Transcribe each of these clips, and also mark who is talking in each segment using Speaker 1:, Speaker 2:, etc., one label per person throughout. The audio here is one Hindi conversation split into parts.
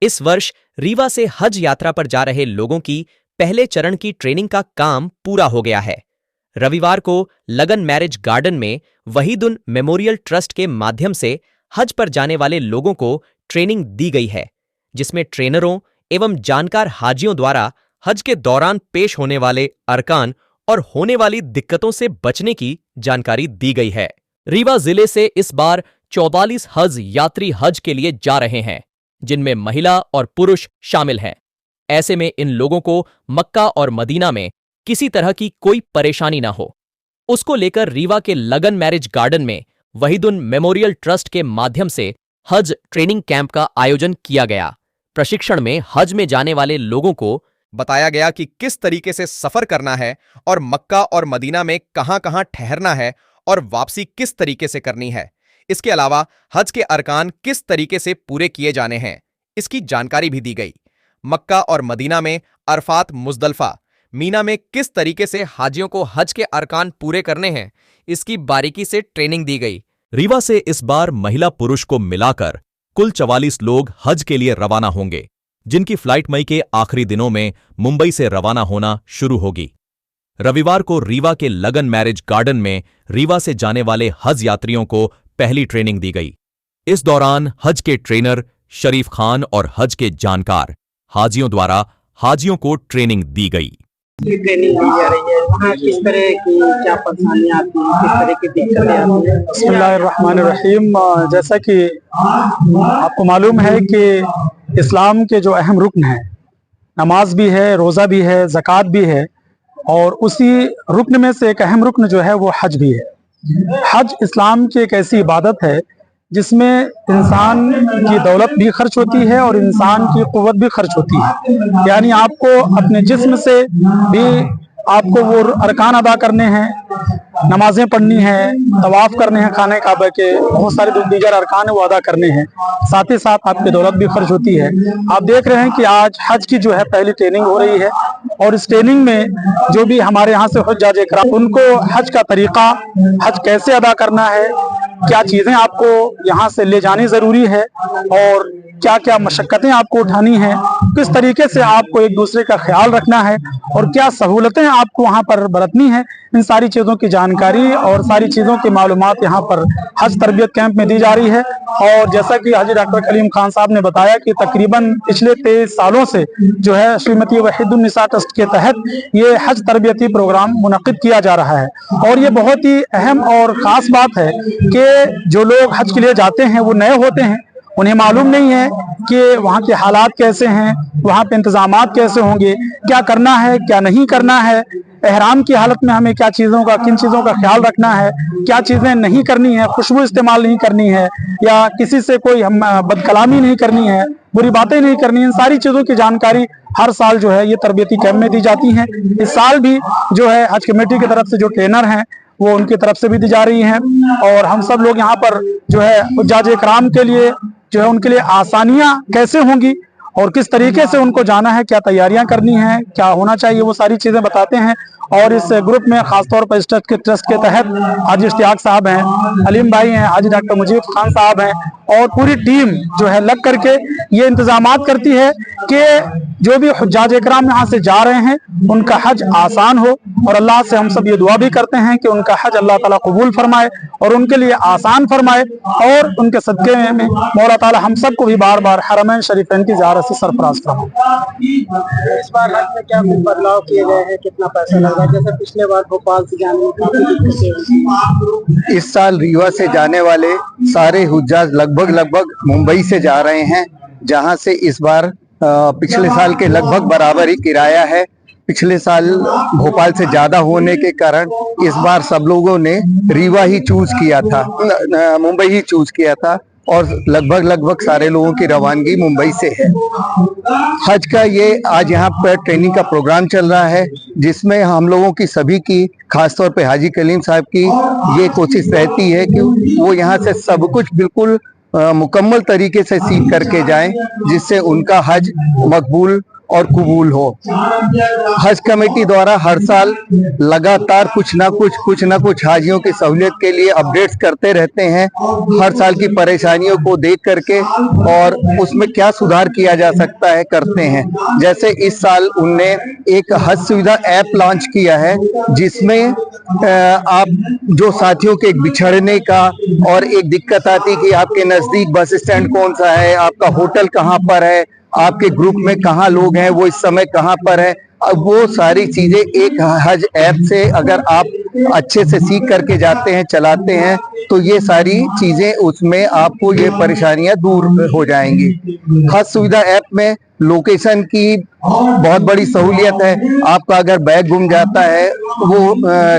Speaker 1: इस वर्ष रीवा से हज यात्रा पर जा रहे लोगों की पहले चरण की ट्रेनिंग का काम पूरा हो गया है। रविवार को लगन मैरिज गार्डन में वहीदुन मेमोरियल ट्रस्ट के माध्यम से हज पर जाने वाले लोगों को ट्रेनिंग दी गई है, जिसमें ट्रेनरों एवं जानकार हाजियों द्वारा हज के दौरान पेश होने वाले अरकान और होने वाली दिक्कतों से बचने की जानकारी दी गई है। रीवा जिले से इस बार 44 हज यात्री हज के लिए जा रहे हैं, जिनमें महिला और पुरुष शामिल हैं। ऐसे में इन लोगों को मक्का और मदीना में किसी तरह की कोई परेशानी ना हो, उसको लेकर रीवा के लगन मैरिज गार्डन में वहीदुन मेमोरियल ट्रस्ट के माध्यम से हज ट्रेनिंग कैंप का आयोजन किया गया। प्रशिक्षण में हज में जाने वाले लोगों को
Speaker 2: बताया गया कि किस तरीके से सफर करना है और मक्का और मदीना में कहां-कहां ठहरना है और वापसी किस तरीके से करनी है। इसके अलावा हज के अरकान किस तरीके से पूरे किए जाने हैं, इसकी जानकारी भी दी गई। मक्का और मदीना में अरफात, मुजदलफा, मीना में किस तरीके से हाजियों को हज के अरकान पूरे करने हैं, इसकी बारीकी से ट्रेनिंग दी गई।
Speaker 3: रीवा से इस बार महिला पुरुष को मिलाकर कुल 44 लोग हज के लिए रवाना होंगे, जिनकी फ्लाइट मई के आखिरी दिनों में मुंबई से रवाना होना शुरू होगी। रविवार को रीवा के लगन मैरिज गार्डन में रीवा से जाने वाले हज यात्रियों को पहली ट्रेनिंग दी गई। इस दौरान हज के ट्रेनर शरीफ खान और हज के जानकार हाजियों द्वारा हाजियों को ट्रेनिंग दी गई।
Speaker 4: ट्रेनिंग दी जा रही है, वहाँ किस तरह की क्या परेशानियाँ आती हैं, किस तरह की दिक्कतें आती हैं?
Speaker 5: बिस्मिल्लाहिर्रहमानिर्रहीम। जैसा कि आपको मालूम है कि इस्लाम के जो अहम रुकन हैं, नमाज भी है, रोज़ा भी है, ज़कात भी है, और उसी रुकन में से एक अहम रुकन जो है वो हज भी है। हज इस्लाम की एक ऐसी इबादत है जिसमें इंसान की दौलत भी खर्च होती है और इंसान की क़ुव्वत भी खर्च होती है। यानी आपको अपने जिस्म से भी आपको वो अरकान अदा करने हैं, नमाजें पढ़नी हैं, तवाफ करने हैं, खाने काबा के बहुत सारे दीगर अरकान वो अदा करने हैं, साथ ही साथ आपकी दौलत भी खर्च होती है। आप देख रहे हैं कि आज हज की जो है पहली ट्रेनिंग हो रही है, और इस ट्रेनिंग में जो भी हमारे यहाँ से हुज्जाज इकराम, उनको हज का तरीका, हज कैसे अदा करना है, क्या चीज़ें आपको यहाँ से ले जानी ज़रूरी है और क्या क्या मशक्क़तें आपको उठानी हैं, किस तरीके से आपको एक दूसरे का ख्याल रखना है और क्या सहूलतें आपको वहाँ पर बरतनी है, इन सारी चीज़ों की जानकारी और सारी चीज़ों की मालूमात यहाँ पर हज तरबियत कैंप में दी जा रही है। और जैसा कि हाजी डॉक्टर कलीम खान साहब ने बताया कि तकरीबन पिछले 23 सालों से जो है श्रीमती वहीदुन निसा ट्रस्ट के तहत ये हज तरबियती प्रोग्राम मुनक़िद किया जा रहा है। और ये बहुत ही अहम और ख़ास बात है कि जो लोग हज के लिए जाते हैं वो नए होते हैं, उन्हें मालूम नहीं है कि वहाँ के हालात कैसे हैं, वहाँ पे इंतजामात कैसे होंगे, क्या करना है क्या नहीं करना है, एहराम की हालत में हमें क्या चीज़ों का, किन चीज़ों का ख्याल रखना है, क्या चीज़ें नहीं करनी है, खुशबू इस्तेमाल नहीं करनी है, या किसी से कोई हम बदकलामी नहीं करनी है, बुरी बातें नहीं करनी है। इन सारी चीज़ों की जानकारी हर साल जो है ये तरबियती कैंप में दी जाती हैं। इस साल भी जो है हज कमेटी की तरफ से जो ट्रेनर हैं वो उनकी तरफ से भी दी जा रही हैं, और हम सब लोग यहाँ पर जो है हुज्जाज इकराम के लिए जो है उनके लिए आसानियाँ कैसे होंगी और किस तरीके से उनको जाना है, क्या तैयारियां करनी है, क्या होना चाहिए, वो सारी चीज़ें बताते हैं। और इस ग्रुप में खासतौर पर इस ट्रस्ट के तहत हाजी इश्तियाक साहब हैं, अलीम भाई हैं, हाजी डॉक्टर मुजीब खान साहब हैं, और पूरी टीम जो है लग करके ये इंतजामात करती है कि जो भी हुज्जाज इकराम यहाँ से जा रहे हैं उनका हज आसान हो। और अल्लाह से हम सब ये दुआ भी करते हैं कि उनका हज अल्लाह ताला कबूल फरमाए और उनके लिए आसान फरमाए, और उनके सदक़े में मौला ताला हम सबको भी बार बार हरमैन शरीफैन की ज़ियारत से सरफराज फरमाए।
Speaker 4: इस बार हज में क्या कुछ बदलाव किए गए हैं, कितना पैसा लग रहा है? जैसे पिछले बार भोपाल से जाने में काफी दिक्कतें,
Speaker 6: इस साल रीवा से जाने वाले सारे हुज्जाज लगभग मुंबई से जा रहे हैं, जहां से इस बार पिछले साल के लगभग बराबर ही किराया है। पिछले साल भोपाल से ज्यादा होने के कारण इस बार सब लोगों ने रीवा ही चूज किया था, मुंबई ही चूज किया था, और लगभग सारे लोगों की रवानगी मुंबई से है। हज का ये आज यहाँ पर ट्रेनिंग का प्रोग्राम चल रहा है, जिसमें हम लोगों की सभी की, खासतौर पे हाजी कलीम साहब की ये कोशिश रहती है कि वो यहाँ से सब कुछ बिल्कुल मुकम्मल तरीके से सीख करके जाएं, जिससे उनका हज मकबूल और कबूल हो। हज कमेटी द्वारा हर साल लगातार कुछ ना कुछ हाजियों की सहूलियत के लिए अपडेट्स करते रहते हैं, हर साल की परेशानियों को देख करके और उसमें क्या सुधार किया जा सकता है करते हैं। जैसे इस साल उनने एक हज सुविधा ऐप लॉन्च किया है, जिसमें आप जो साथियों के बिछड़ने का और एक दिक्कत आती कि आपके नजदीक बस स्टैंड कौन सा है, आपका होटल कहाँ पर है, आपके ग्रुप में कहाँ लोग हैं, वो इस समय कहाँ पर है, अब वो सारी चीजें एक हज ऐप से अगर आप अच्छे से सीख करके जाते हैं, चलाते हैं, तो ये सारी चीजें उसमें आपको ये परेशानियां दूर हो जाएंगी। हज सुविधा ऐप में लोकेशन की बहुत बड़ी सहूलियत है। आपका अगर बैग गुम जाता है, वो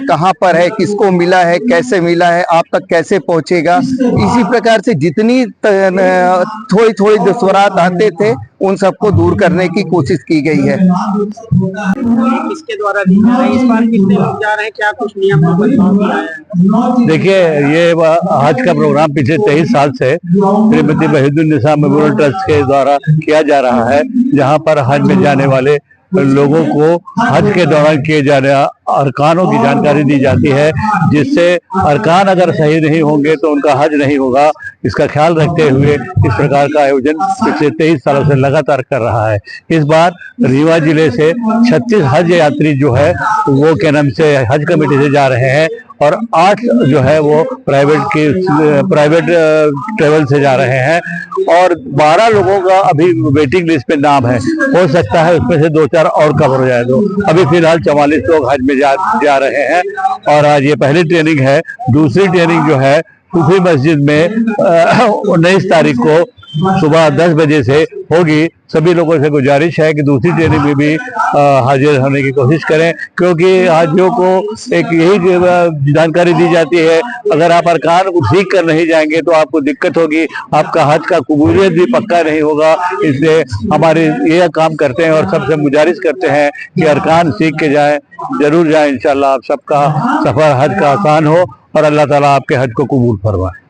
Speaker 6: कहाँ पर है, किसको मिला है, कैसे मिला है, आप तक कैसे पहुंचेगा, इसी प्रकार से जितनी थोड़ी थोड़ी दुश्वारात आते थे उन सबको दूर करने की कोशिश की गई है।
Speaker 4: किसके द्वारा दी जा रही है, इस बार कितने लोग जा रहे हैं, क्या कुछ नियम में बदलाव किया है?
Speaker 7: देखिए, ये हज का प्रोग्राम पिछले 23 साल से श्रीमती वहीदुन्निसा मेमोरियल ट्रस्ट के द्वारा किया जा रहा है, जहां पर हज में जाने वाले लोगों को हज के दौरान किए जाने अरकानों की जानकारी दी जाती है, जिससे अरकान अगर सही नहीं होंगे तो उनका हज नहीं होगा। इसका ख्याल रखते हुए इस प्रकार का आयोजन पिछले 23 सालों से लगातार कर रहा है। इस बार रीवा जिले से 36 हज यात्री जो है वो के नाम से हज कमेटी से जा रहे हैं और 8 जो है वो प्राइवेट ट्रेवल से जा रहे हैं और 12 लोगों का अभी वेटिंग लिस्ट पे नाम है। हो सकता है उसमें से 2-4 और कवर हो जाए। तो अभी फिलहाल 44 लोग हज में जा रहे हैं और आज ये पहली ट्रेनिंग है। दूसरी ट्रेनिंग जो है सूफी मस्जिद में 19 तारीख को सुबह 10 बजे से होगी। सभी लोगों से गुजारिश है कि दूसरी ट्रेनिंग में भी हाजिर होने की कोशिश करें, क्योंकि हाजियों को एक यही जानकारी दी जाती है, अगर आप अरकान को सीख कर नहीं जाएंगे तो आपको दिक्कत होगी, आपका हज का कबूलियत भी पक्का नहीं होगा। इसलिए हमारे ये काम करते हैं और सबसे गुजारिश करते हैं कि अरकान सीख के जाएं, जरूर जाएं। इंशाल्लाह आप सबका सफर हज का आसान हो और अल्लाह ताला आपके हज को कबूल फरमाए।